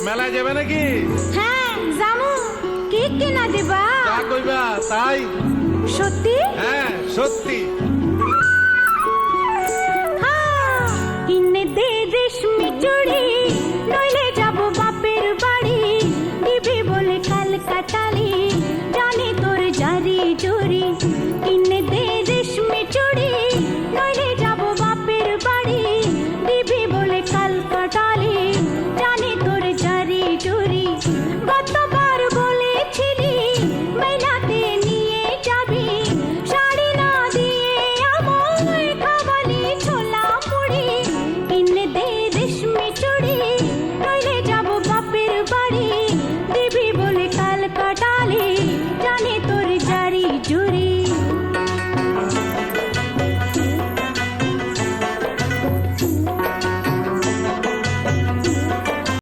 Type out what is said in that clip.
মেলায় যাবে নাকি? হ্যাঁ জামু। কি কিনা দিবা? যা কইবা তাই। সত্যি? হ্যাঁ সত্যি। হ্যাঁ, কিনে দে রেশমি চুড়ি